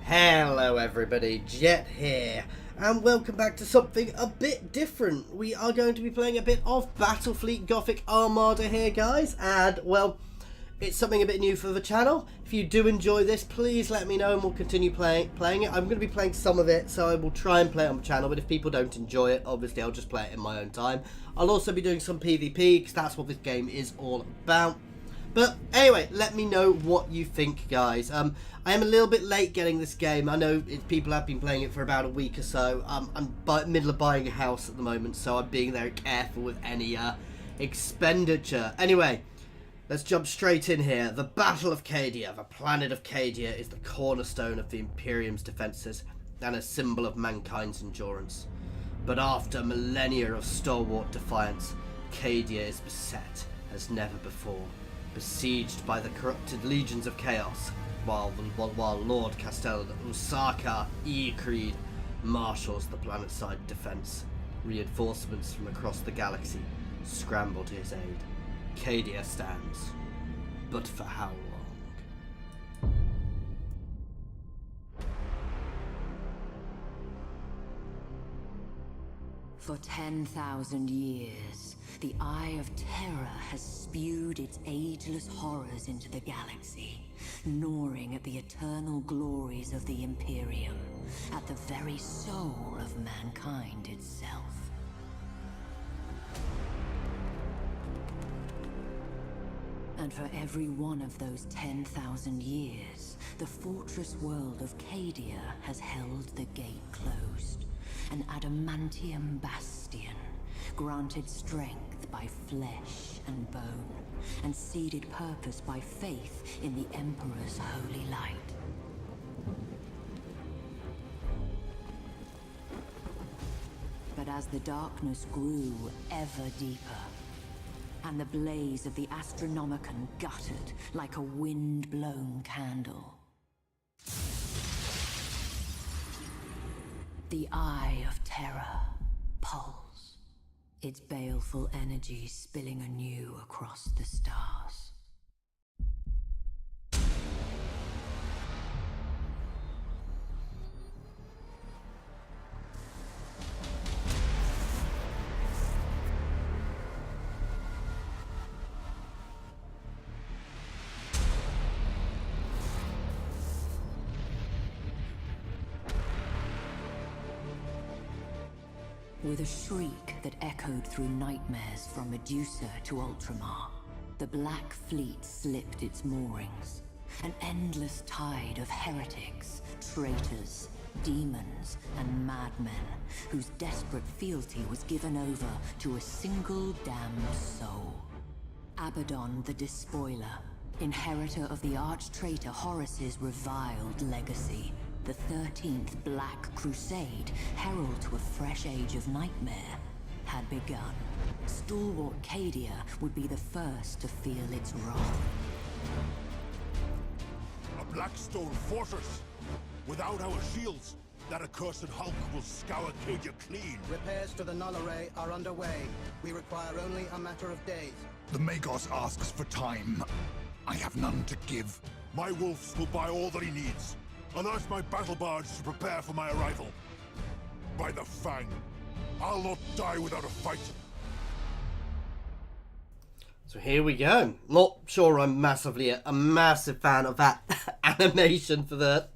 Hello everybody, Jet here, and welcome back to something a bit different. We are going to be playing a bit of Battlefleet Gothic Armada here, guys, and, well, it's something a bit new for the channel. If you do enjoy this, please let me know and we'll continue playing it. I'm going to be playing some of it, so I will try and play it on the channel, but if people don't enjoy it, obviously I'll just play it in my own time. I'll also be doing some PvP, because that's what this game is all about. But anyway, let me know what you think, guys. I am a little bit late getting this game. I know people have been playing it for about a week or so. I'm middle of buying a house at the moment, so I'm being very careful with any expenditure. Anyway, let's jump straight in here. The Battle of Cadia. The planet of Cadia is the cornerstone of the Imperium's defences and a symbol of mankind's endurance. But after millennia of stalwart defiance, Cadia is beset as never before, besieged by the corrupted legions of chaos, while Lord Castellan Usaka Creed marshals the planet-side defense. Reinforcements from across the galaxy scramble to his aid. Cadia stands, but for how long? For 10,000 years, the Eye of Terror has spewed its ageless horrors into the galaxy, gnawing at the eternal glories of the Imperium, at the very soul of mankind itself. And for every one of those 10,000 years, the fortress world of Cadia has held the gate closed, an adamantium bastion, granted strength by flesh and bone, and seeded purpose by faith in the Emperor's holy light. But as the darkness grew ever deeper, and the blaze of the Astronomicon guttered like a wind-blown candle, the Eye of Terror pulsed, its baleful energy spilling anew across the stars. With a shriek that echoed through nightmares from Medusa to Ultramar, the Black Fleet slipped its moorings. An endless tide of heretics, traitors, demons, and madmen, whose desperate fealty was given over to a single damned soul. Abaddon the Despoiler, inheritor of the arch-traitor Horus's reviled legacy, the 13th Black Crusade, herald to a fresh age of nightmare, had begun. Stalwart Cadia would be the first to feel its wrath. A Blackstone fortress! Without our shields, that accursed Hulk will scour Cadia clean. Repairs to the null array are underway. We require only a matter of days. The Magos asks for time. I have none to give. My wolves will buy all that he needs. I'll ask my battle bards to prepare for my arrival. By the Fang, I'll not die without a fight. So here we go. Not sure I'm massively a massive fan of that animation for the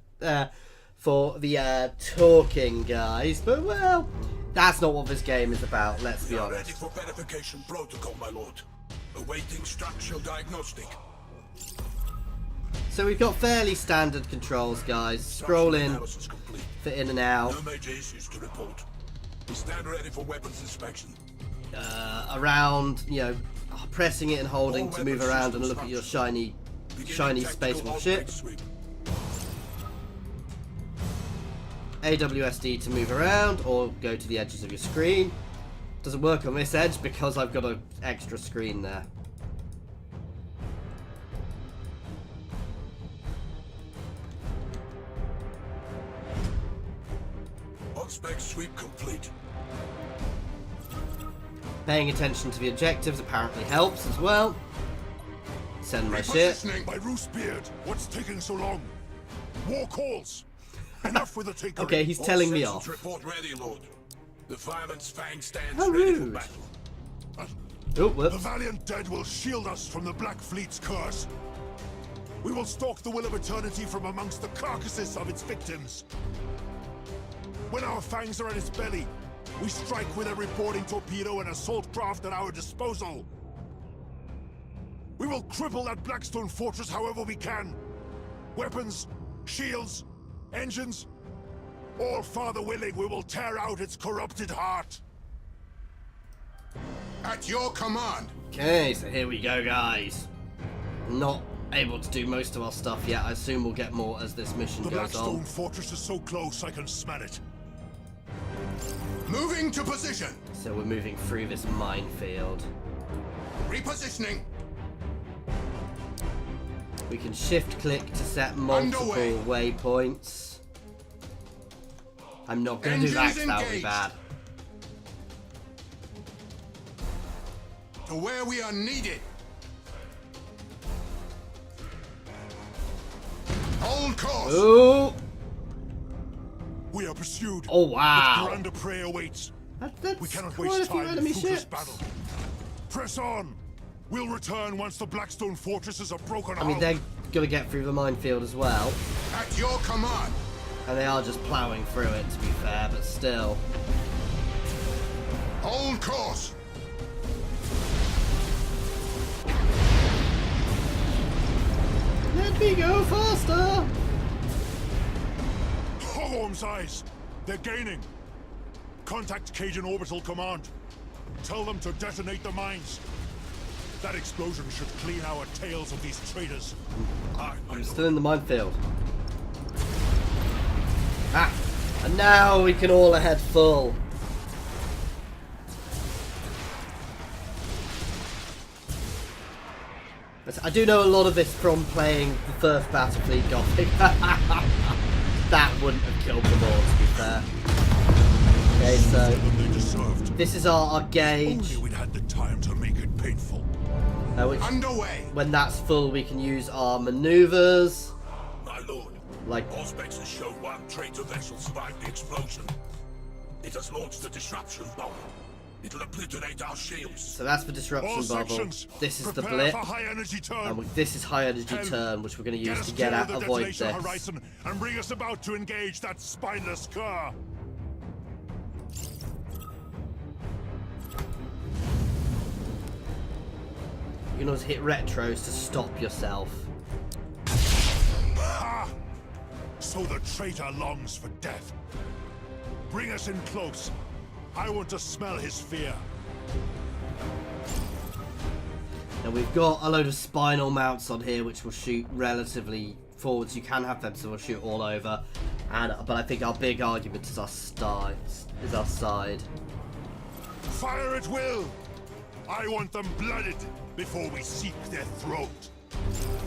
talking guys, but well, that's not what this game is about. Let's be honest. Ready for verification protocol, my lord. Awaiting structural diagnostic. So we've got fairly standard controls, guys. Scroll in, fit in and out. No major issues to report. We stand ready for weapons inspection. Around, you know, pressing it and holding to move around and look at your shiny space wolf ship. AWSD to move around or go to the edges of your screen. Doesn't work on this edge because I've got an extra screen there. On-spec sweep complete. Paying attention to the objectives apparently helps as well. Send my ship. Repositioning by Roosebeard. What's taking so long? War calls. Enough with the tinkering. Okay, he's telling me off. Report ready, Lord. The Fireman's Fang stands How ready for rude. battle. Oh, The whoops. valiant dead will shield us from the Black Fleet's curse. We will stalk the will of eternity from amongst the carcasses of its victims. When our fangs are at its belly, we strike with every boarding torpedo and assault craft at our disposal. We will cripple that Blackstone fortress however we can. Weapons, shields, engines, all Father willing, we will tear out its corrupted heart. At your command. Okay, so here we go, guys. Not able to do most of our stuff yet. I assume we'll get more as this mission The goes Blackstone on. fortress is so close I can smell it. Moving to position. So we're moving through this minefield. Repositioning. We can shift-click to set multiple Underway. waypoints. I'm not going to do that Engines 'cause that would be engaged. bad. To where we are needed. Hold course. Ooh! We are pursued. Oh, wow. But grander prey awaits. That's We cannot quite a waste few time in enemy fruitless ships. battle. Press on. We'll return once the Blackstone fortresses are broken I mean, out. they're going to get through the minefield as well. At your command. And they are just ploughing through it, to be fair, but still. Hold course. Let me go faster! Hogworm's eyes. They're gaining. Contact Cajun Orbital Command. Tell them to detonate the mines. That explosion should clean our tails of these traitors. I'm still in the minefield. Ah! And now we can all ahead full. I do know a lot of this from playing the first Battlefleet Gothic. That wouldn't have killed them all, to be fair. Okay, so They deserved. this is our Only gauge, we'd had the time to make it painful. which Underway. when that's full we can use our maneuvers. My lord. Like, Auspex has shown one traitor vessel survived the explosion. It has launched the disruption bomb. It'll obliterate our shields. so that's the disruption All bubble. sections, This is the prepare blip. for high energy turn. And this is high energy Hell, turn, which we're going to use us to get clear out, the avoid detonation this. horizon and bring us about to engage that spineless cur. You can always hit retros to stop yourself. Ha! So the traitor longs for death. Bring us in close. I want to smell his fear. Now we've got a load of spinal mounts on here which will shoot relatively forwards. You can have them so we'll shoot all over. But I think our big argument is our side. Fire at will. I want them blooded before we seek their throat.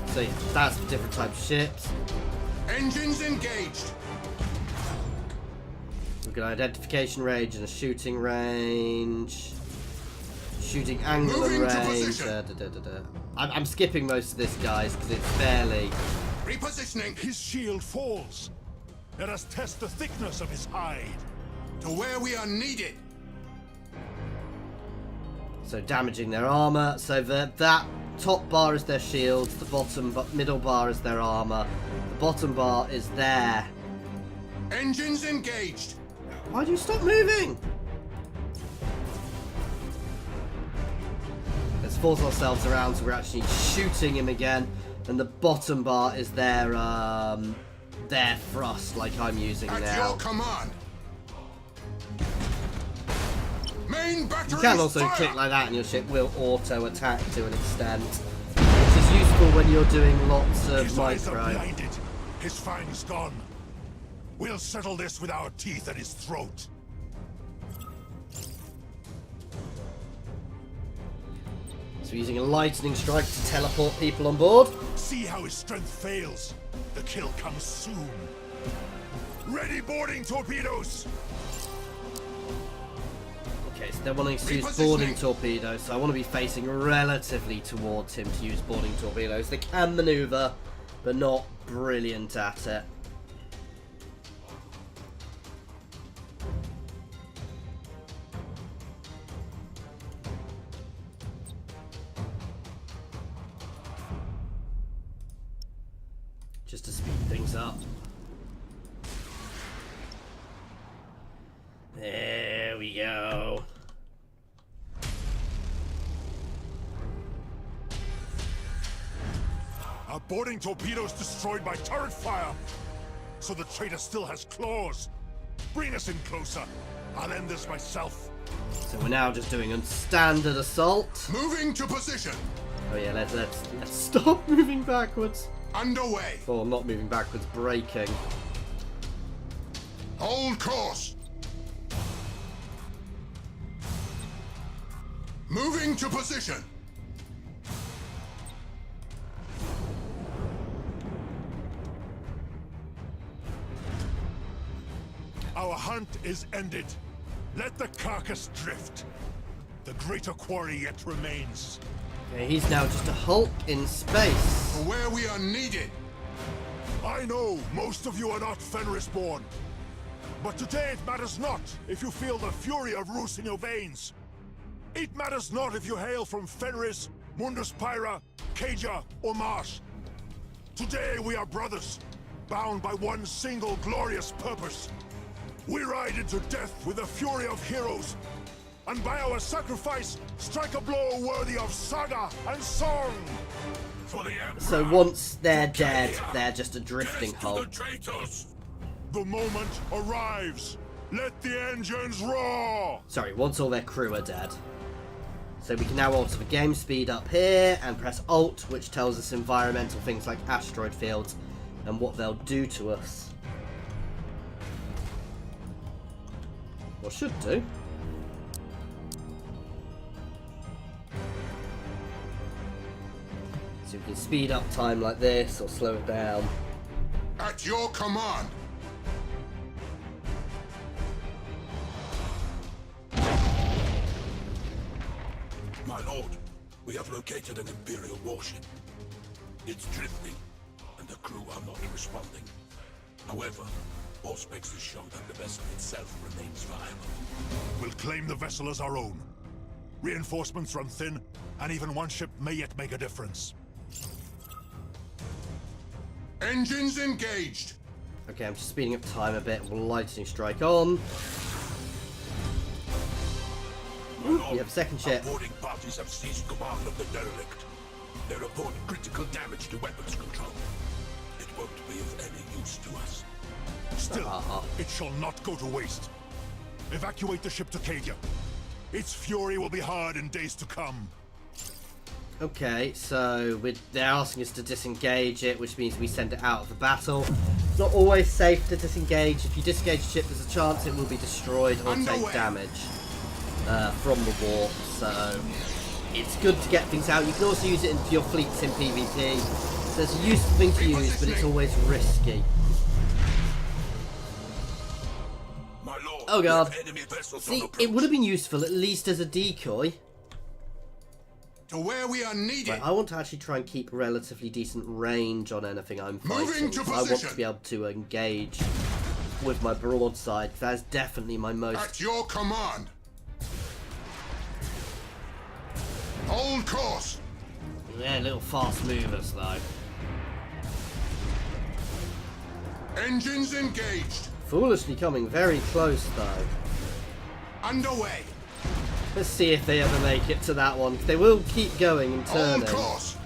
So yeah, that's the different types of ships. Engines engaged. We've got identification range and a shooting range. Shooting angle Moving and to range. position. I'm skipping most of this, guys, because it's fairly... Repositioning. His shield falls. Let us test the thickness of his hide. To where we are needed. So damaging their armor. So that top bar is their shields. The middle bar is their armor. The bottom bar is their... Engines engaged. Why do you stop moving? Let's force ourselves around so we're actually shooting him again. And the bottom bar is their thrust, like I'm using At now. your command. Main battery. You can also fire. click like that and your ship will auto-attack to an extent. Which is useful when you're doing lots of His eyes are micro. blinded. His fangs gone. We'll settle this with our teeth at his throat. So we're using a lightning strike to teleport people on board. See how his strength fails. The kill comes soon. Ready boarding torpedoes. Okay, so they're wanting to use boarding torpedoes, so I want to be facing relatively towards him to use boarding torpedoes. They can maneuver, but not brilliant at it. speed things up. There we go. Our boarding torpedoes destroyed by turret fire. So the traitor still has claws. Bring us in closer. I'll end this myself. So we're now just doing a standard assault. Moving to position. Oh yeah, let's stop moving backwards. Underway. Oh, I'm not moving backwards, braking. Hold course. Moving to position. Our hunt is ended. Let the carcass drift. The greater quarry yet remains. Okay, he's now just a Hulk in space. For where we are needed. I know most of you are not Fenris born. But today it matters not if you feel the fury of Roos in your veins. It matters not if you hail from Fenris, Mundus Pyra, Caja, or Marsh. Today we are brothers, bound by one single glorious purpose. We ride into death with the fury of heroes, and by our sacrifice, strike a blow worthy of saga and song! For the Emperor. So once they're dead, they're just a drifting Death to Hulk. the traitors. The moment arrives! Let the engines roar! Sorry, once all their crew are dead. So we can now alter the game speed up here and press Alt, which tells us environmental things like asteroid fields and what they'll do to us. Or should do. So we can speed up time like this or slow it down. At your command. My lord, we have located an Imperial warship. It's drifting, and the crew are not responding. However, Auspex has shown that the vessel itself remains viable. We'll claim the vessel as our own. Reinforcements run thin, and even one ship may yet make a difference. Engines engaged. Okay, I'm just speeding up time a bit. We'll lightning strike on. My lord, We have a second ship. our boarding parties have seized command of the derelict. They report critical damage to weapons control. It won't be of any use to us. Still, it shall not go to waste. Evacuate the ship to Cadia. Its fury will be hard in days to come. Okay, so they're asking us to disengage it, which means we send it out of the battle. It's not always safe to disengage. If you disengage a ship, there's a chance it will be destroyed or take Underway. damage from the warp. So it's good to get things out. You can also use it for your fleets in PvP. So it's a useful thing to use, but it's always risky. My lord, Oh we god. have enemy vessels See, on approach. it would have been useful at least as a decoy. To where we are needed. Right, I want to actually try and keep relatively decent range on anything I'm fighting. Moving to I want position. to be able to engage with my broadside. That's definitely my most... At your command. Hold course. They're little fast movers, though. Engines engaged. Foolishly coming very close, though. Underway. Let's see if they ever make it to that one. They will keep going and Hold turning. course.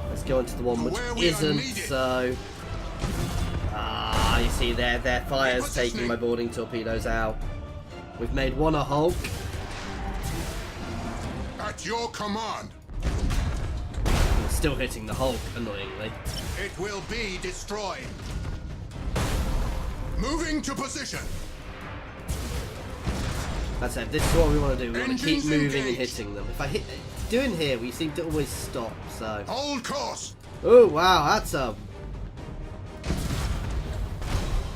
Let's go into the one which Where we are isn't, needed. so... Ah, you see, their fire's taking my boarding torpedoes out. We've made one a Hulk. At your command. We're still hitting the Hulk, annoyingly. It will be destroyed. Moving to position. That's it. This is what we want to do. We want to keep Engines moving and engaged. hitting them. If I hit... Doing here, we seem to always stop, so... Hold course. Oh, wow, that's a...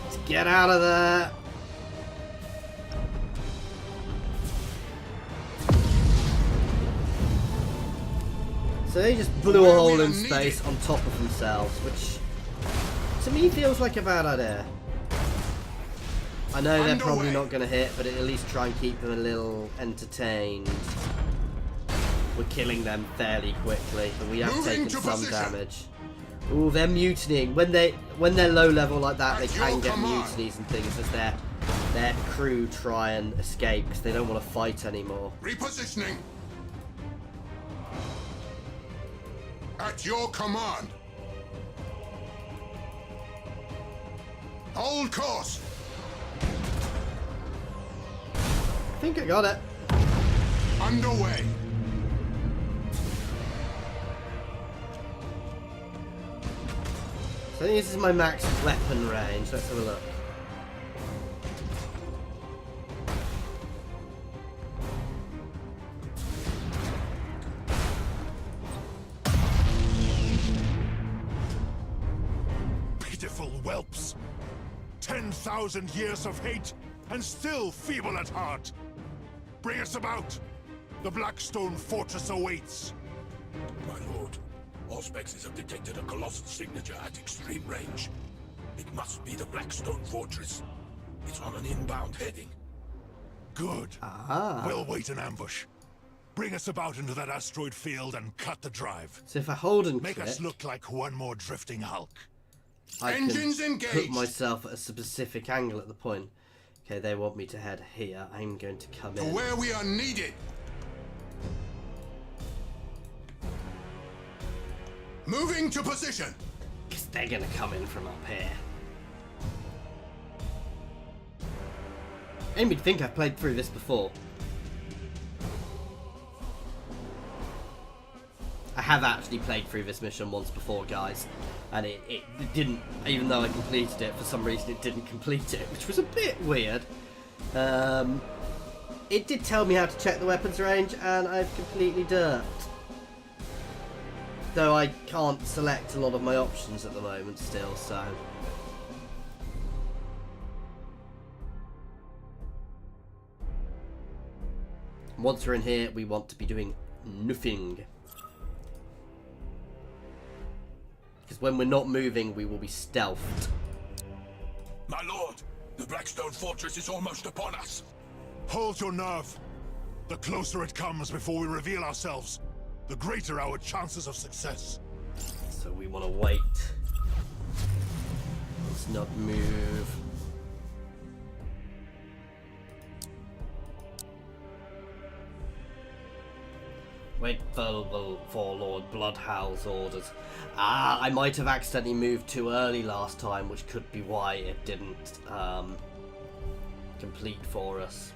Let's get out of there. So they just blew a Where hole we in are space needed. on top of themselves, which to me feels like a bad idea. I know they're probably Underway. not going to hit, but at least try and keep them a little entertained. We're killing them fairly quickly, but we have Moving taken to some position. damage. Ooh, they're mutinying. When they're low level like that, they At can your get command. mutinies and things as their crew try and escape because they don't want to fight anymore. Repositioning. At your command. Hold course. I think I got it. Underway. So I think this is my max weapon range. Let's have a look. Pitiful whelps. 10,000 years of hate, and still feeble at heart. Bring us about. The Blackstone Fortress awaits. My lord, Auspexes have detected a colossal signature at extreme range. It must be the Blackstone Fortress. It's on an inbound heading. Good. Ah. We'll wait in ambush. Bring us about into that asteroid field and cut the drive. So if I hold and Make click, us look like one more drifting hulk. I Engines can put engaged. myself at a specific angle at the point. Okay, they want me to head here. I'm going to come To in. where we are needed. Moving to position. Because they're going to come in from up here. And you'd think I've played through this before. I have actually played through this mission once before, guys. And it didn't, even though I completed it, for some reason it didn't complete it, which was a bit weird. It did tell me how to check the weapons range, and I've completely derped. Though I can't select a lot of my options at the moment still, so... Once we're in here, we want to be doing nothing. Because when we're not moving, we will be stealthed. My lord, the Blackstone Fortress is almost upon us. Hold your nerve. The closer it comes before we reveal ourselves, the greater our chances of success. So we want to wait. Let's not move. Wait for Lord Bloodhowl's orders. Ah, I might have accidentally moved too early last time, which could be why it didn't complete for us.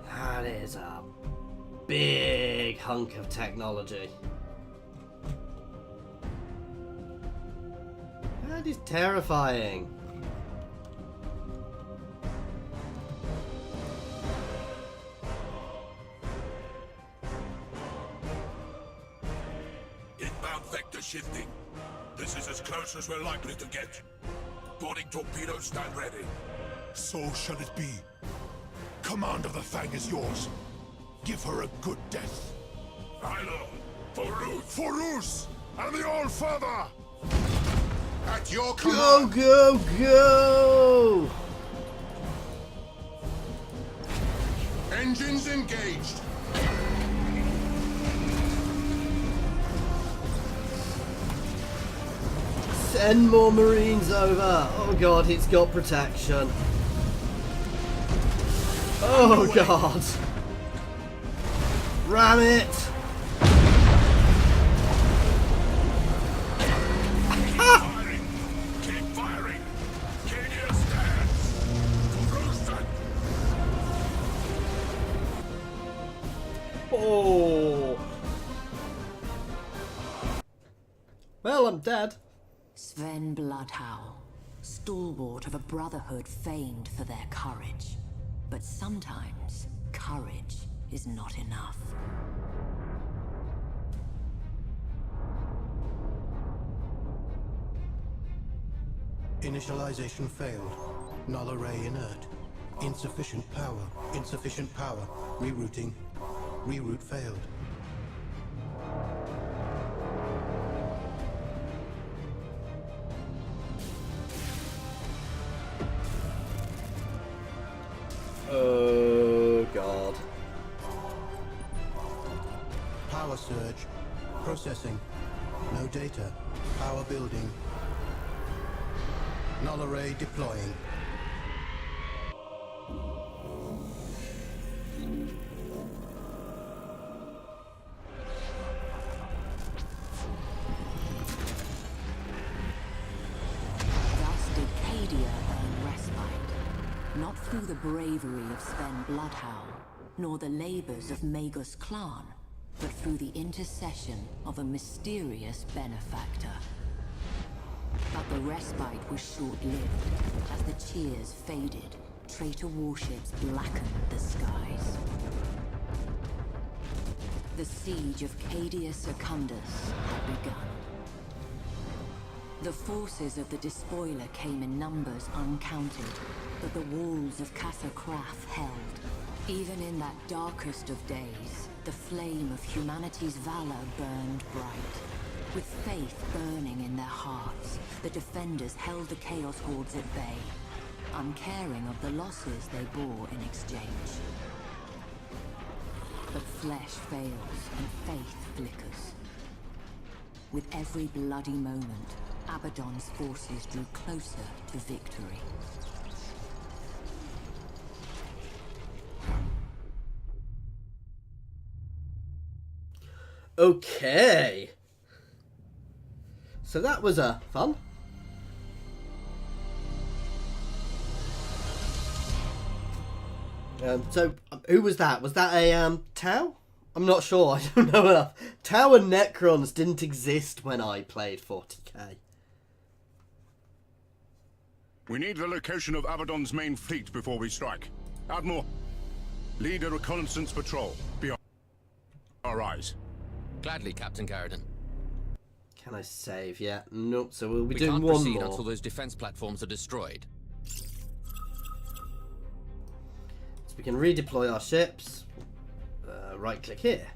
That is a big hunk of technology. That is terrifying. Inbound vector shifting. This is as close as we're likely to get. Boarding torpedoes, stand ready. So shall it be. Command of the Fang is yours. Give her a good death. My lord, for Ruth. For Roos and the All-Father! At your Go, command! go, go! Engines engaged! Send more Marines over! Oh god, it's got protection. Oh god! Ram it! Firing! Keep firing! Cadia stands! Roosted! Oh! Well, I'm dead. Sven Bloodhowl, stalwart of a brotherhood famed for their courage. But sometimes, courage is not enough. Initialization failed. Null array inert. Insufficient power. Insufficient power. Rerouting. Reroute failed. research. Processing. No data. Power building. Null array deploying. Not through the bravery of Sven Bloodhound, nor the labors of Magus clan, but through the intercession of a mysterious benefactor. But the respite was short-lived. As the cheers faded, traitor warships blackened the skies. The siege of Cadia Secundus had begun. The forces of the despoiler came in numbers uncounted, but the walls of Casa Kraf held. Even in that darkest of days, the flame of humanity's valor burned bright. With faith burning in their hearts, the defenders held the Chaos Hordes at bay, uncaring of the losses they bore in exchange. But flesh fails and faith flickers. With every bloody moment, Abaddon's forces drew closer to victory. Okay. So that was fun. So who was that? Was that a Tau? I'm not sure. I don't know enough. Tau and Necrons didn't exist when I played 40k. We need the location of Abaddon's main fleet before we strike. Admiral, lead a reconnaissance patrol. Be our eyes. Gladly, Captain Garrison. Can I save yet? Nope. So we'll be We doing can't one proceed more. until those defense platforms are destroyed. So we can redeploy our ships. Right click here.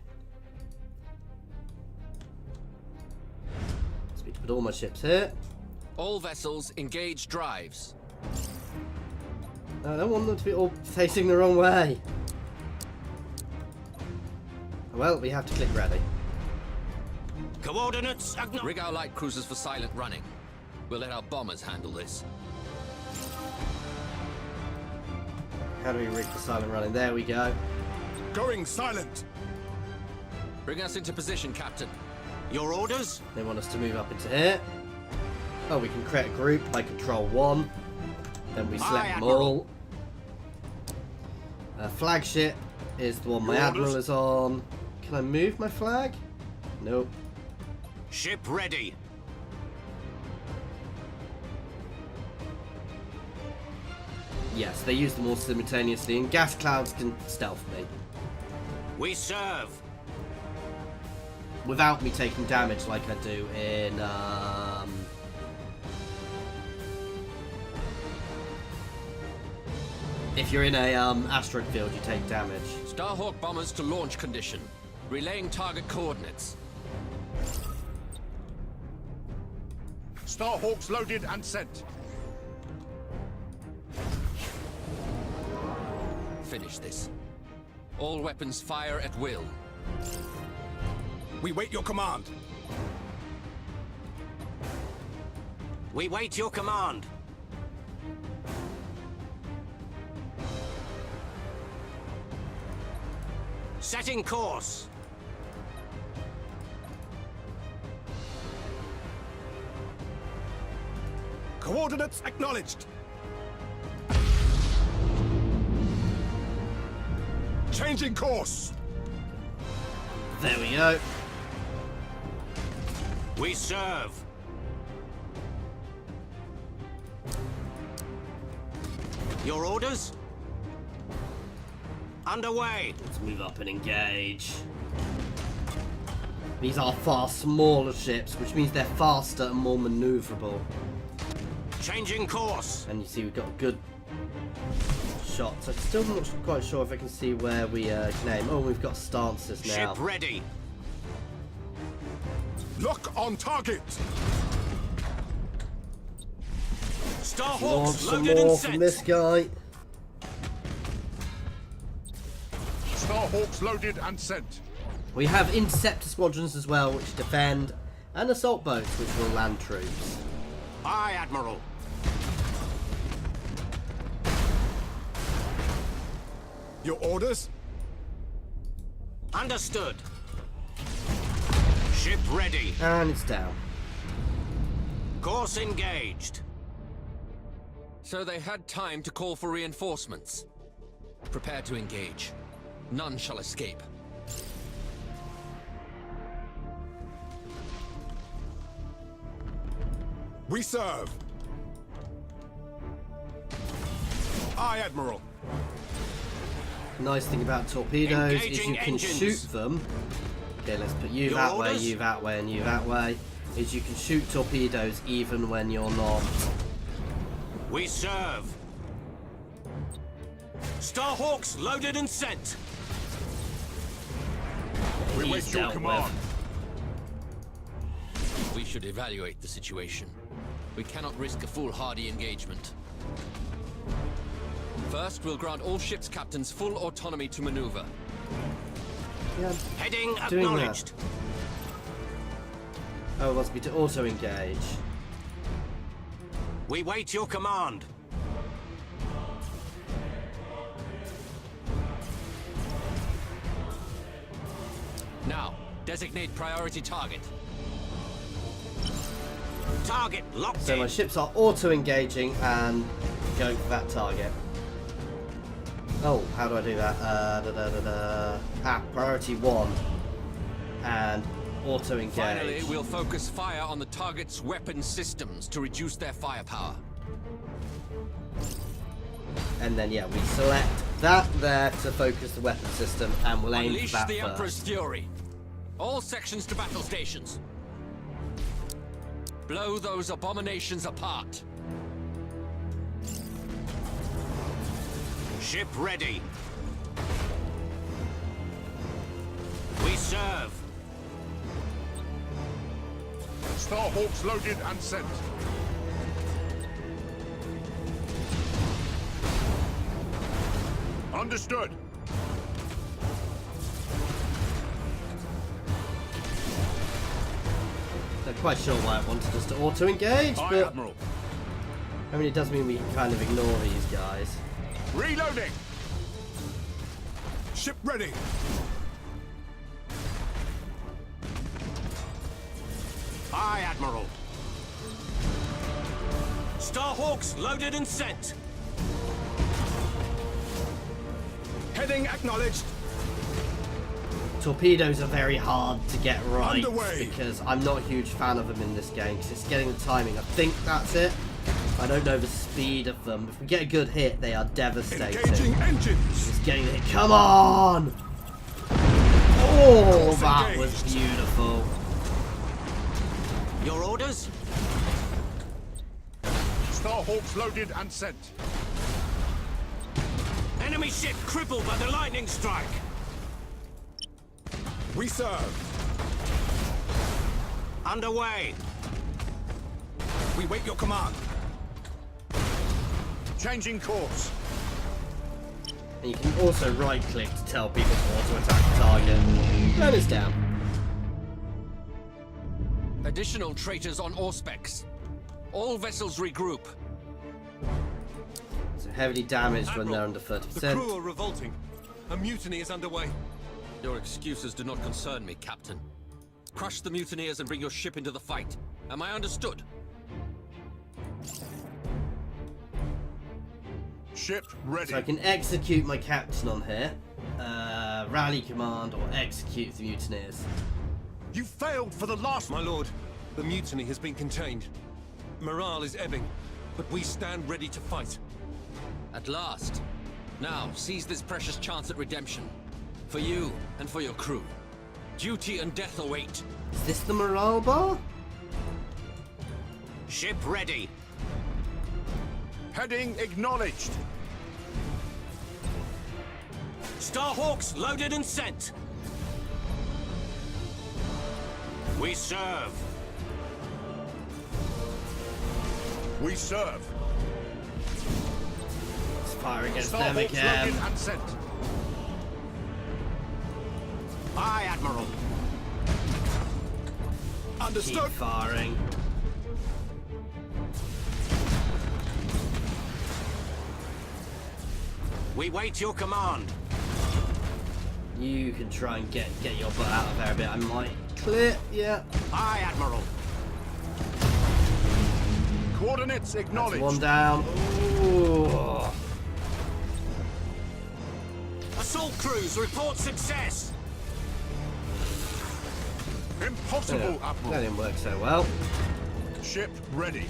So we can put all my ships here. All vessels engage drives. I don't want them to be all facing the wrong way. Well, we have to click ready. Coordinates acknowledged. Rig our light cruisers for silent running. We'll let our bombers handle this. How do we rig the silent running? There we go. Going silent. Bring us into position, Captain. Your orders? They want us to move up into here. Oh, we can create a group by Control 1. Then we select them all. Flagship is the one my Your Admiral orders? is on. Can I move my flag? Nope. Ship ready. Yes, they use them all simultaneously, and gas clouds can stealth me We serve. without me taking damage like I do in if you're in a asteroid field, you take damage. Starhawk bombers to launch condition. Relaying target coordinates. Starhawks loaded and sent. Finish this. All weapons fire at will. We wait your command. We wait your command. Setting course. Coordinates acknowledged. Changing course. There we go. We serve. Your orders? Underway. Let's move up and engage. These are far smaller ships, which means they're faster and more maneuverable. Changing course. And you see we've got good shots. I'm still not quite sure if I can see where we can aim. Oh, we've got stances now. Ship ready. Lock on target. Launch Starhawks some loaded and more from sent. this guy. Starhawks loaded and sent. We have interceptor squadrons as well, which defend, and assault boats, which will land troops. Aye, Admiral. Your orders? Understood. Ship ready. And it's down. Course engaged. So they had time to call for reinforcements. Prepare to engage. None shall escape. We serve. Aye, Admiral. Nice thing about torpedoes is Engaging you can engines. shoot them. Okay, let's put you Your that way, orders? you that way, and you that way. Is you can shoot torpedoes even when you're not. We serve. Starhawks loaded and sent. We He's wait your dealt command. We should evaluate the situation. We cannot risk a foolhardy engagement. First, we'll grant all ships' captains full autonomy to maneuver. Yeah, Heading Doing that. acknowledged. oh, it wants me to auto engage. We wait your command. Now, designate priority target. Target locked So in. my ships are auto engaging and going for that target. Oh, how do I do that? Priority 1 and auto engage. Finally, we'll focus fire on the target's weapon systems to reduce their firepower. And then yeah, we select that there to focus the weapon system, and we'll aim Unleash for that the first. Emperor's fury. All sections to battle stations. Blow those abominations apart. Ship ready. We serve. Starhawks loaded and sent. Understood. Not quite sure why I wanted us to auto engage, Aye, but Admiral. I mean it does mean we can kind of ignore these guys. Reloading. Ship ready. Aye, Admiral. Starhawks loaded and sent. Heading acknowledged. Torpedoes are very hard to get right Underway. because I'm not a huge fan of them in this game because it's getting the timing. I think that's it. I don't know the speed of them. If we get a good hit, they are devastating. Engaging engines. It's getting the hit. Come on! Oh, Course that was engaged. beautiful. Your orders? Starhawks loaded and sent. Enemy ship crippled by the lightning strike. We serve. Underway. We wait your command. Changing course. And you can also right click to tell people to auto attack the target. And it's down. Additional traitors on Auspex. All vessels regroup. So heavily damaged when they're under The 30%. crew are revolting. A mutiny is underway. Your excuses do not concern me, Captain. Crush the mutineers and bring your ship into the fight. Am I understood? Ship ready. So I can execute my captain on here. Rally command or execute the mutineers. You failed for the last. My lord, the mutiny has been contained. Morale is ebbing, but we stand ready to fight. At last. Now, seize this precious chance at redemption. For you and for your crew. Duty and death await. Is this the morale bar? Ship ready. Heading acknowledged. Starhawks loaded and sent. We serve. We serve. Let's fire against them Starhawks again. loaded and sent. Aye, Admiral. Understood. Keep firing. We wait your command. You can try and get your butt out of there a bit. I might clear. Yeah. Aye, Admiral. Coordinates acknowledged. One down. Ooh. Assault crews report success. Impossible, Yeah, that Admiral. didn't work so well. Ship ready.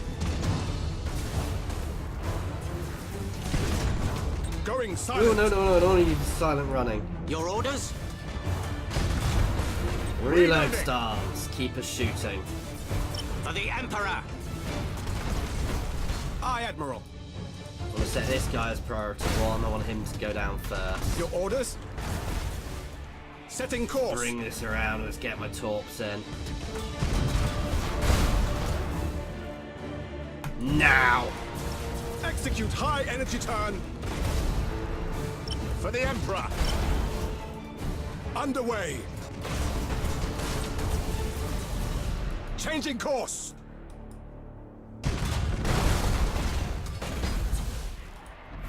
Going Oh silent. no, I don't need silent running. Your orders? Reload stars. Keep us shooting. For the Emperor. Aye, Admiral. I want to set this guy as priority 1. I want him to go down first. Your orders? Setting course. Bring this around. Let's get my torps in. Now. Execute high energy turn. For the Emperor. Underway. Changing course.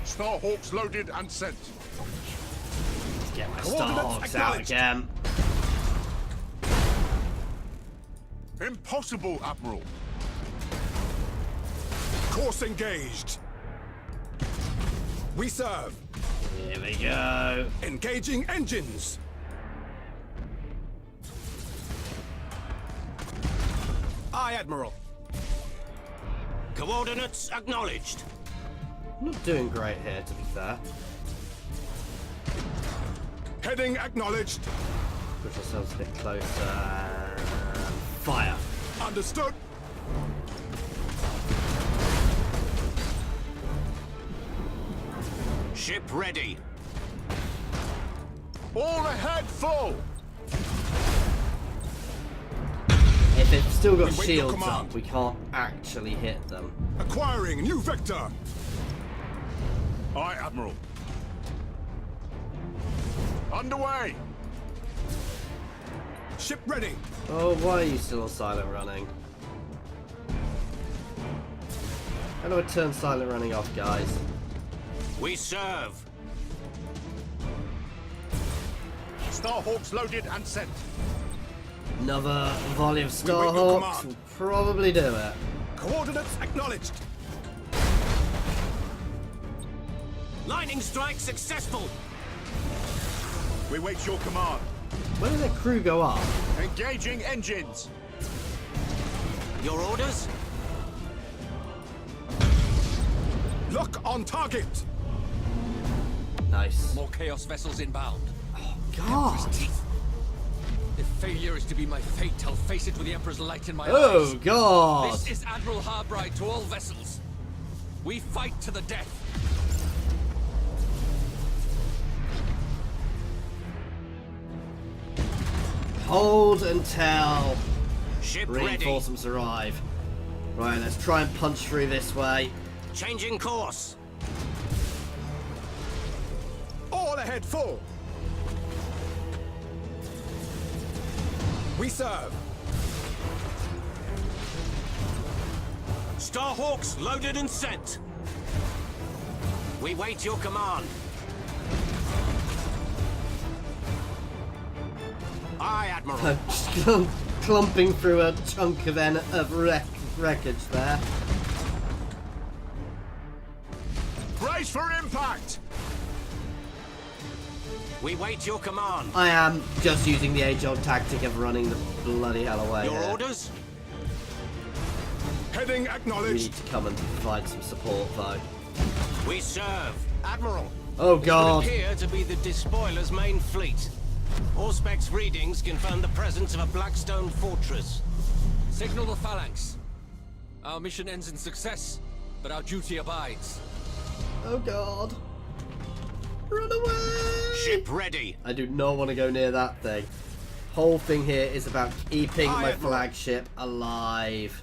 Starhawks loaded and sent. Let's get my Coordinates Starhawks out acknowledged. again. Impossible, Admiral. Course engaged. We serve. Here we go. Engaging engines. Aye, Admiral. Coordinates acknowledged. I'm not doing great here, to be fair. Heading acknowledged. Push ourselves a bit closer. Fire. Understood. Ship ready. All ahead, full. If they've still got We wait your shields command. up, we can't actually hit them. Acquiring new vector. Aye, Admiral. Underway. Ship ready. Oh, why are you still on silent running? How do I turn silent running off, guys? We serve. Starhawks loaded and sent. Another volley of We wait your Starhawks command. will probably do it. Coordinates acknowledged. Lightning strike successful. We wait your command. Where did their crew go up? Engaging engines. Your orders? Lock on target. Nice. More Chaos vessels inbound. God. If failure is to be my fate, I'll face it with the Emperor's light in my Oh, eyes. God. This is Admiral Harbride to all vessels. We fight to the death. Hold until Ship ready. reinforcements arrive. Right, let's try and punch through this way. Changing course. All ahead, full. We serve. Starhawks loaded and sent. We wait your command. Aye, Admiral. Just clumping through a chunk of wreckage there. Brace for impact. We wait your command. I am just using the age-old tactic of running the bloody hell away. Your here. orders? Heading We acknowledged. need to come and provide some support, though. We serve. Admiral. Oh, This God. would appear to be the Despoiler's main fleet. Auspex readings confirm the presence of a Blackstone fortress. Signal the phalanx. Our mission ends in success, but our duty abides. Oh, God. Run away! Ship ready. I do not want to go near that thing. Whole thing here is about keeping Aye, my Admiral. flagship alive.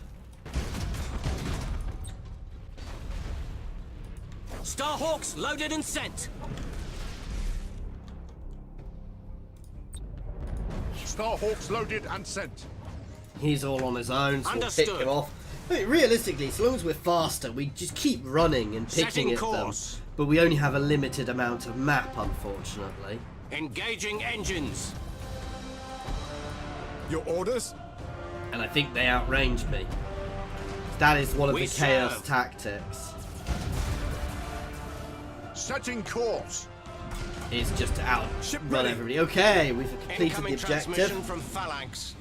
Starhawks loaded and sent. Starhawks loaded and sent. He's all on his own, so we'll Understood. pick him off. I mean, realistically, as long as we're faster, we just keep running and picking Setting at them. course. But we only have a limited amount of map, unfortunately. Engaging engines. Your orders? And I think they outranged me. That is one of We the chaos serve. tactics. Setting course. Is just to Ship outrun ready. everybody. Okay, we've completed Incoming the objective. transmission from Phalanx.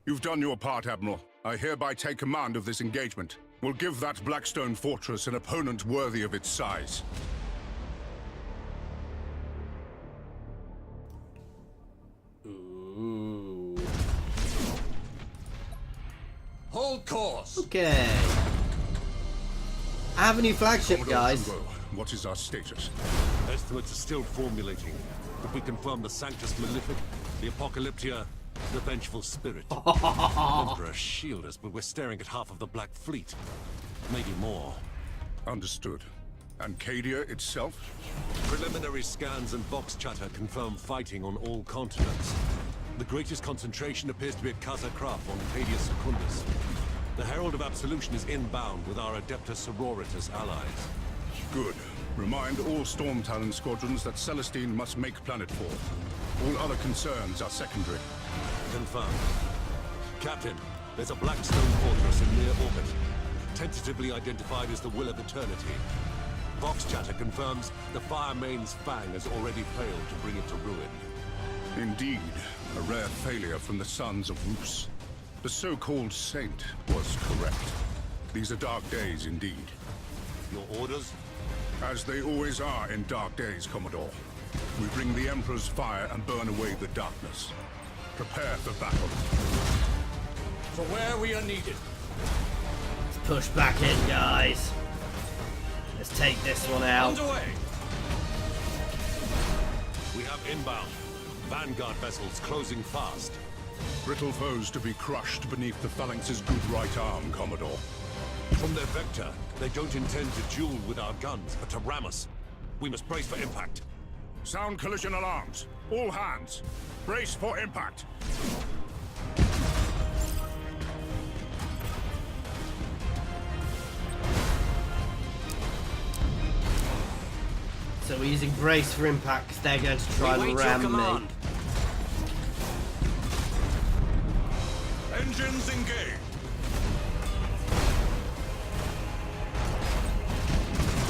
You've done your part, Admiral. I hereby take command of this engagement. We'll give that Blackstone fortress an opponent worthy of its size. Ooh. Hold course. Okay. I have a new flagship, Commodore guys. Trudeau, what is our status? Estimates are still formulating, but we confirm the Sanctus Malefic, the Apocalyptia, the Vengeful Spirit. Emperor, shield us, but we're staring at half of the Black Fleet. Maybe more. Understood. And Cadia itself? Preliminary scans and Vox chatter confirm fighting on all continents. The greatest concentration appears to be at Casa Kraf on Cadia Secundus. The Herald of Absolution is inbound with our Adeptus Sororitas allies. Good. Remind all Storm Talon squadrons that Celestine must make planetfall. All other concerns are secondary. Confirmed. Captain, there's a Blackstone fortress in near orbit, tentatively identified as the Will of Eternity. Vox chatter confirms the Fire Main's Fang has already failed to bring it to ruin. Indeed, a rare failure from the sons of Rus. The so-called saint was correct. These are dark days indeed. Your orders? As they always are in dark days, Commodore. We bring the Emperor's fire and burn away the darkness. Prepare for battle. For where we are needed. Let's push back in, guys. Let's take this one out. Underway. We have inbound. Vanguard vessels closing fast. Brittle foes to be crushed beneath the Phalanx's good right arm, Commodore. From their vector, they don't intend to duel with our guns, but to ram us. We must brace for impact. Sound collision alarms. All hands. Brace for impact. So we're using brace for impact because they're going to try We and wait your ram me. command. Engines engaged.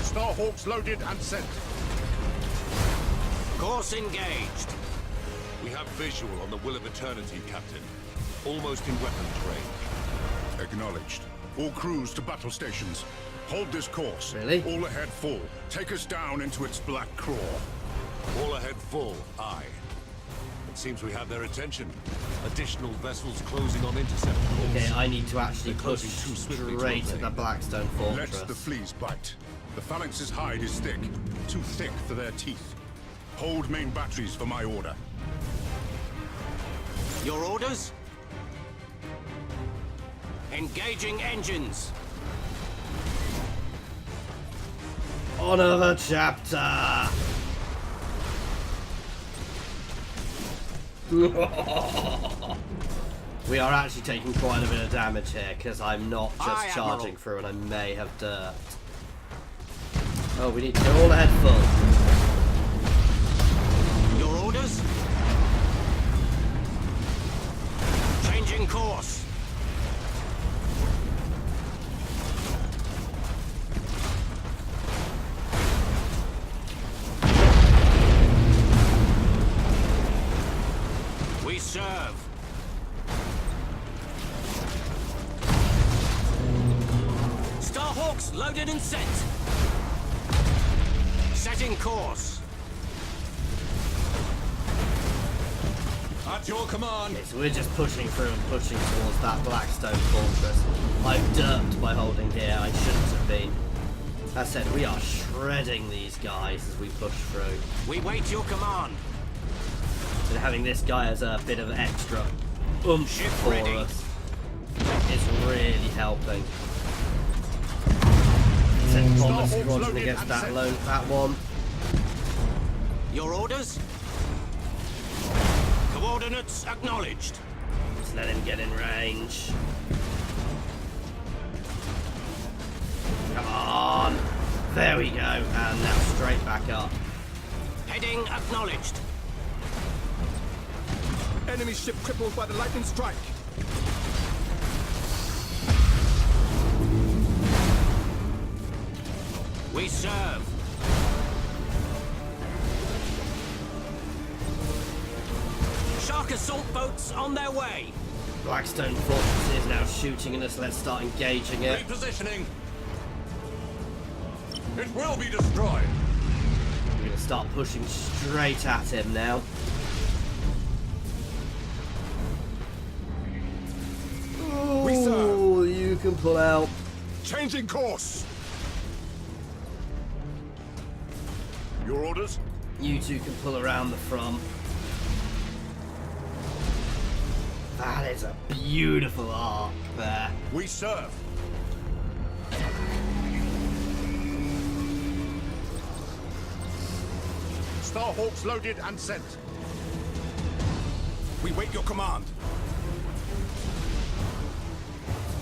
Starhawks loaded and sent. Course engaged. We have visual on the Will of Eternity, Captain. Almost in weapons range. Acknowledged. All crews to battle stations. Hold this course. Really? All ahead full. Take us down into its black craw. All ahead full, aye. It seems we have their attention. Additional vessels closing on intercept course. Okay, I need to actually They're push closing too swiftly to straight at evade. the Blackstone Let Fortress. the fleas bite. The Phalanx's hide is thick. Too thick for their teeth. Hold main batteries for my order. Your orders? Engaging engines. Another chapter! We are actually taking quite a bit of damage here because I'm not just Aye, charging Admiral. through and I may have dirt. Oh, we need to go all ahead full. Your orders? Changing course. We serve. Starhawks loaded and sent. Setting course. At your command. Okay, so we're just pushing through and pushing towards that Blackstone Fortress. I've derped by holding here, I shouldn't have been. That said, we are shredding these guys as we push through. We wait your command. And having this guy as a bit of extra oomph Ship for ready. us is really helping. Send bomber Starhawks squadron loaded against and that sent. that one. Your orders? Coordinates Units acknowledged. Just let him get in range. Come on. There we go. And now straight back up. Heading acknowledged. Enemy ship crippled by the lightning strike. We serve. Shark assault boats on their way. Blackstone Fortress is now shooting at us. Let's start engaging it. Repositioning. It will be destroyed. We're going to start pushing straight at him now. Oh, you can pull out. Changing course. Your orders? You two can pull around the front. That is a beautiful arc there. We serve. Starhawks loaded and sent. We wait your command.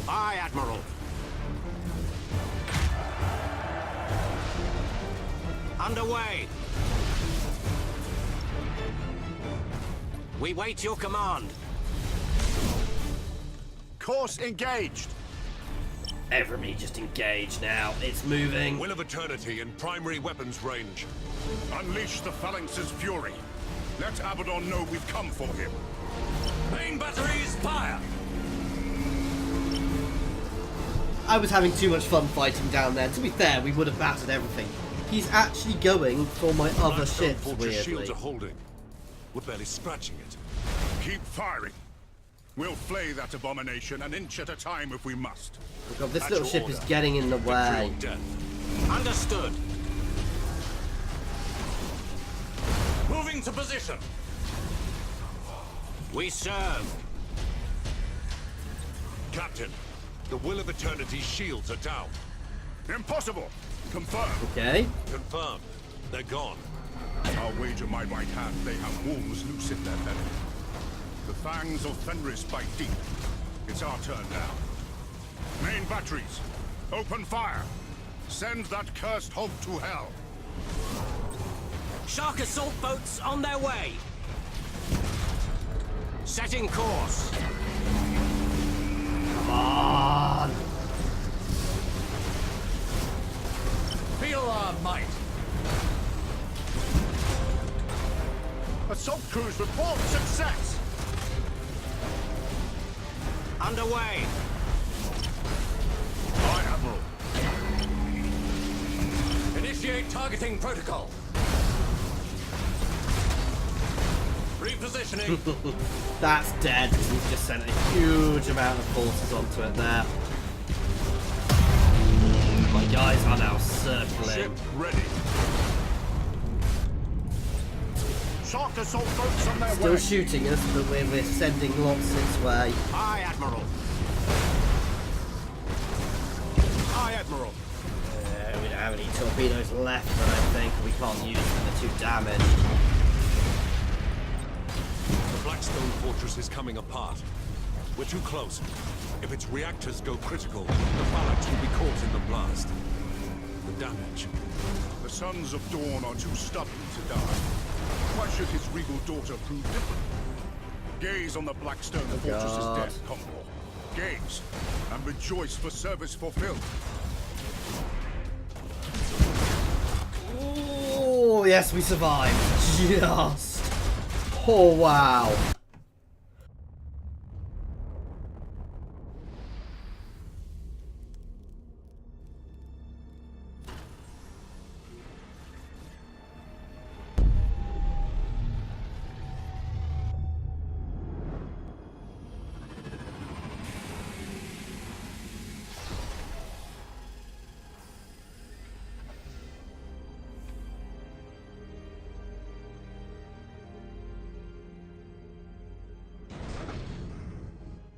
Aye, Admiral. Underway. We wait your command. Course engaged. Everybody just engage now. It's moving. Will of Eternity in primary weapons range. Unleash the Phalanx's fury. Let Abaddon know we've come for him. Main batteries, fire! I was having too much fun fighting down there. To be fair, we would have battered everything. He's actually going for my other Blackstone ships, Fortress shields weirdly. are holding. We're barely scratching it. Keep firing. We'll flay that abomination an inch at a time if we must. Oh God, this At little your ship order. is getting in the Victory way. or death. Understood. Moving to position. We serve. Captain, the Will of Eternity's shields are down. Impossible. Confirmed. Okay. Confirmed. They're gone. I'll wager my right hand they have wolves loose in their belly. The fangs of Fenris bite deep. It's our turn now. Main batteries, open fire. Send that cursed hog to hell. Shark assault boats on their way. Setting course. Come on. Feel our might. Assault crews report success. Underway. Aye, Admiral. Initiate targeting protocol. Repositioning. That's dead. We've just sent a huge amount of forces onto it there. My guys are now circling. Ship ready. Shark assault boats on their Still way. shooting us, but we're sending lots its way. Aye, Admiral. Aye, Admiral. We don't have any torpedoes left, I don't think. We can't use them, they're too damaged. The Blackstone Fortress is coming apart. We're too close. If its reactors go critical, the Phalanx will be caught in the blast. The damage. The Sons of Dawn are too stubborn to die. Why should his regal daughter prove different? Gaze on the Blackstone Fortress's God. death, Commodore. Gaze, and rejoice for service fulfilled. Oh, yes, we survived. Just. Oh, wow.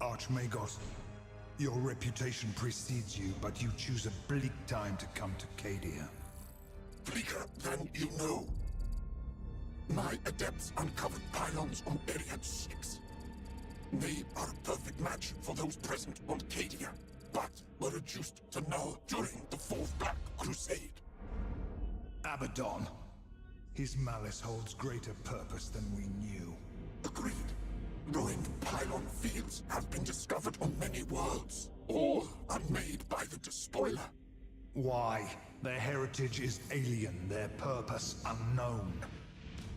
Archmagos, your reputation precedes you, but you choose a bleak time to come to Cadia. Bleaker than you know. My adepts uncovered pylons on Area 6. They are a perfect match for those present on Cadia, but were reduced to null during the Fourth Black Crusade. Abaddon. His malice holds greater purpose than we knew. Agreed. Ruined pylon fields have been discovered on many worlds. All unmade by the Despoiler. Why? Their heritage is alien, their purpose unknown.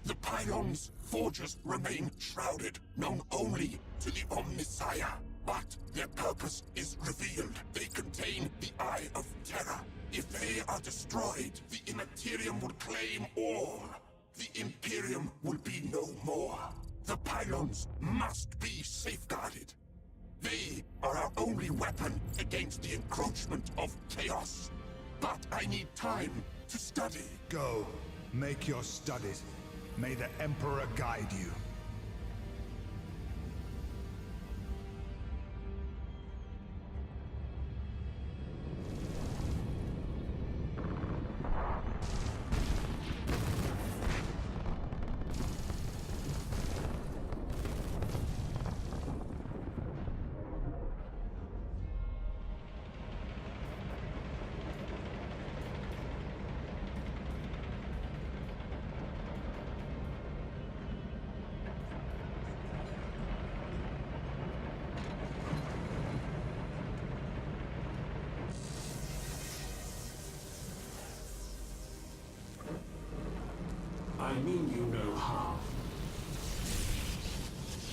The pylons' forgers remain shrouded, known only to the Omnissiah. But their purpose is revealed. They contain the Eye of Terror. If they are destroyed, the Immaterium will claim all. The Imperium will be no more. The pylons must be safeguarded. They are our only weapon against the encroachment of chaos. But I need time to study. Go. Make your studies. May the Emperor guide you. I mean you no harm.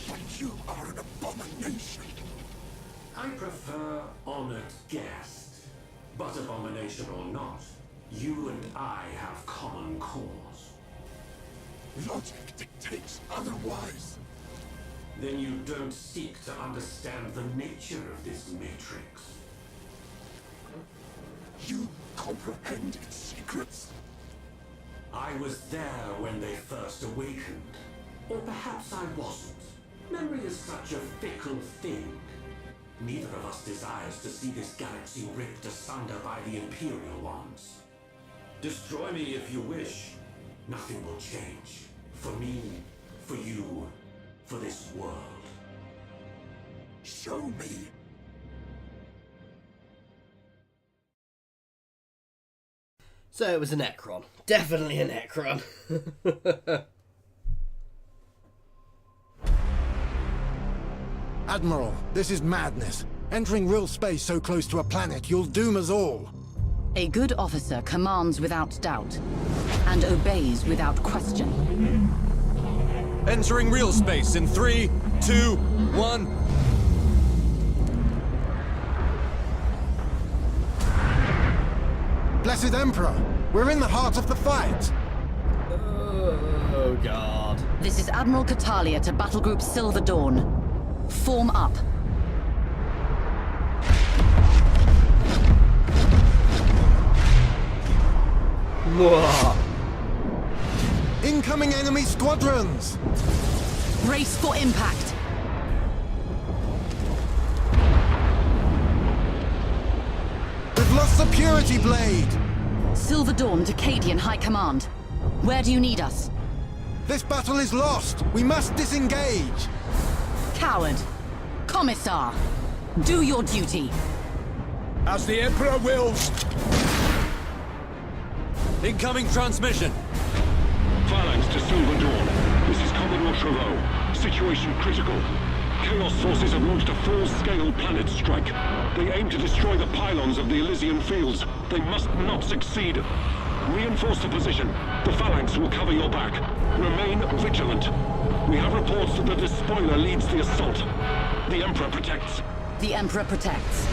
But you are an abomination. I prefer honored guest. But abomination or not, you and I have common cause. Logic dictates otherwise. Then you don't seek to understand the nature of this matrix. You comprehend its secrets. I was there when they first awakened. Or perhaps I wasn't. Memory is such a fickle thing. Neither of us desires to see this galaxy ripped asunder by the Imperial ones. Destroy me if you wish. Nothing will change. For me, for you, for this world. Show me. So it was a Necron. Definitely a Necron. Admiral, this is madness. Entering real space so close to a planet, you'll doom us all. A good officer commands without doubt, and obeys without question. Entering real space in 3, 2, 1... Blessed Emperor, we're in the heart of the fight. Oh, God. This is Admiral Catalia to Battle Group Silver Dawn. Form up. Whoa. Incoming enemy squadrons! Brace for impact. We've lost the Purity Blade! Silver Dawn to Cadian High Command. Where do you need us? This battle is lost! We must disengage! Coward. Commissar. Do your duty. As the Emperor wills! Incoming transmission! Phalanx to Silver Dawn. This is Commodore Trevaux. Situation critical. Chaos forces have launched a full-scale planet strike. They aim to destroy the pylons of the Elysian fields. They must not succeed. Reinforce the position. The Phalanx will cover your back. Remain vigilant. We have reports that the Despoiler leads the assault. The Emperor protects. The Emperor protects.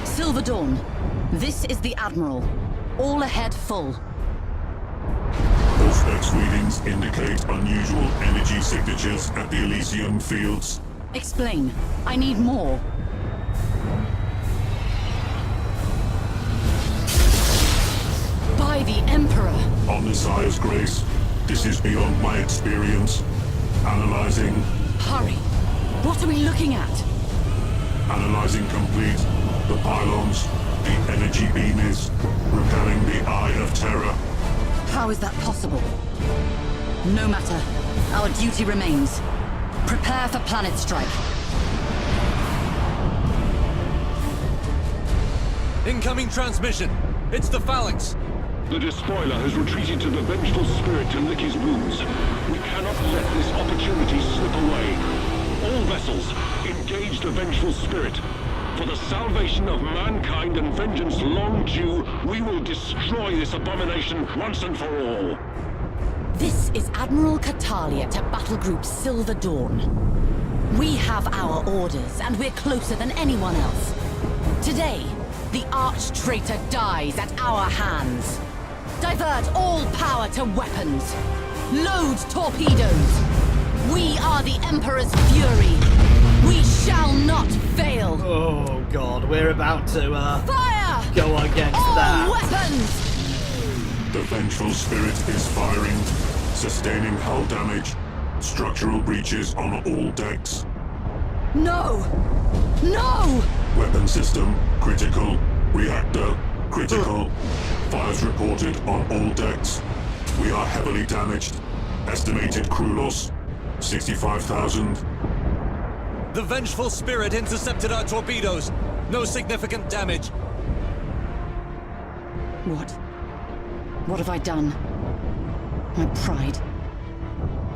Silver Dawn, this is the Admiral. All ahead full. Auspex readings indicate unusual energy signatures at the Elysian fields. Explain. I need more. By the Emperor! Omnissiah's grace, this is beyond my experience. Analyzing. Hurry! What are we looking at? Analyzing complete. The pylons, the energy beam is repelling the Eye of Terror. How is that possible? No matter. Our duty remains. Prepare for planet strike. Incoming transmission. It's the Phalanx. The despoiler has retreated to the vengeful spirit to lick his wounds. We cannot let this opportunity slip away. All vessels, engage the vengeful spirit. For the salvation of mankind and vengeance long due, we will destroy this abomination once and for all. This is Admiral Catalia to Battle Group Silver Dawn. We have our orders, and we're closer than anyone else. Today, the arch-traitor dies at our hands. Divert all power to weapons. Load torpedoes. We are the Emperor's fury. We shall not fail. Oh god, we're about to Fire! go against all that. Weapons! The vengeful spirit is firing, sustaining hull damage, structural breaches on all decks. No! No! Weapon system critical, reactor critical. Fires reported on all decks. We are heavily damaged. Estimated crew loss 65,000. The vengeful spirit intercepted our torpedoes. No significant damage. What? What have I done? My pride.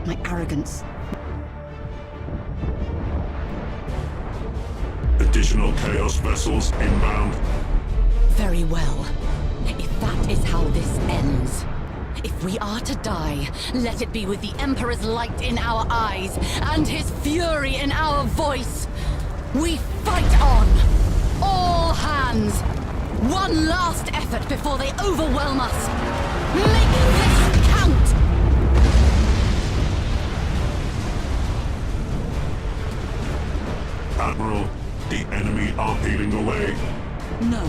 My arrogance. Additional Chaos vessels inbound. Very well. If that is how this ends. If we are to die, let it be with the Emperor's light in our eyes and his fury in our voice. We fight on! All hands! One last effort before they overwhelm us! Make this count! Admiral, the enemy are peeling away. No.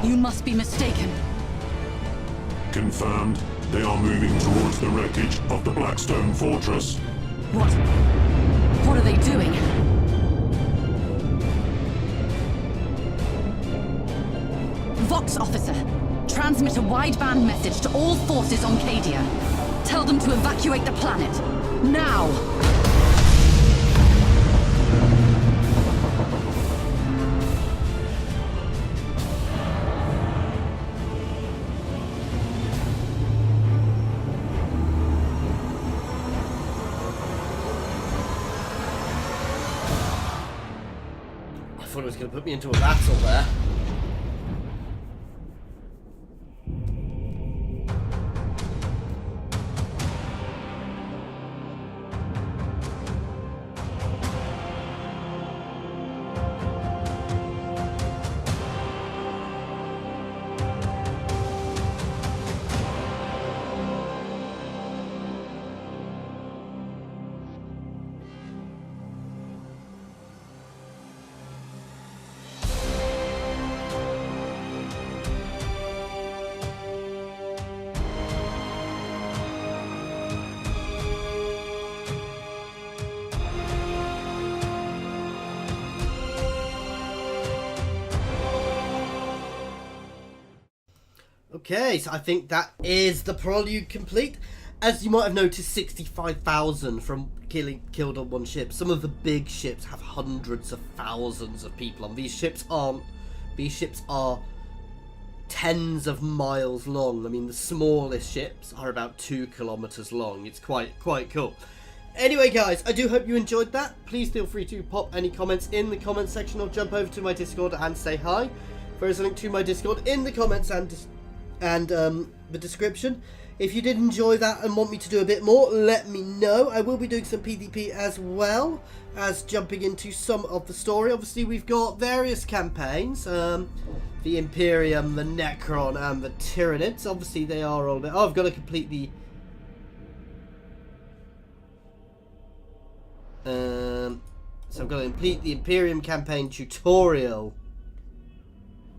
You must be mistaken. Confirmed. They are moving towards the wreckage of the Blackstone Fortress. What? What are they doing? Vox officer, transmit a wideband message to all forces on Cadia. Tell them to evacuate the planet. Now! I thought it was going to put me into a battle there. Okay, so I think that is the Prologue complete. As you might have noticed, 65,000 from killed on one ship. Some of the big ships have hundreds of thousands of people on. These ships aren't. These ships are tens of miles long. I mean, the smallest ships are about 2 kilometers long. It's quite cool. Anyway, guys, I do hope you enjoyed that. Please feel free to pop any comments in the comment section or jump over to my Discord and say hi. There is a link to my Discord in the comments and the description. If you did enjoy that and want me to do a bit more, let me know. I will be doing some PvP as well as jumping into some of the story. Obviously, we've got various campaigns. The Imperium, the Necron, and the Tyranids. Obviously, they are all a bit... Oh, I've got to complete the... So I've got to complete the Imperium campaign tutorial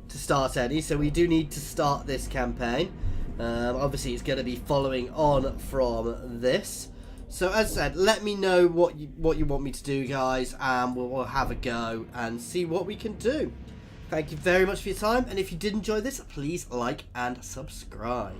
to start any. So we do need to start this campaign. Obviously, it's going to be following on from this. So as I said, let me know what you want me to do, guys, and we'll have a go and see what we can do. Thank you very much for your time, and if you did enjoy this, please like and subscribe.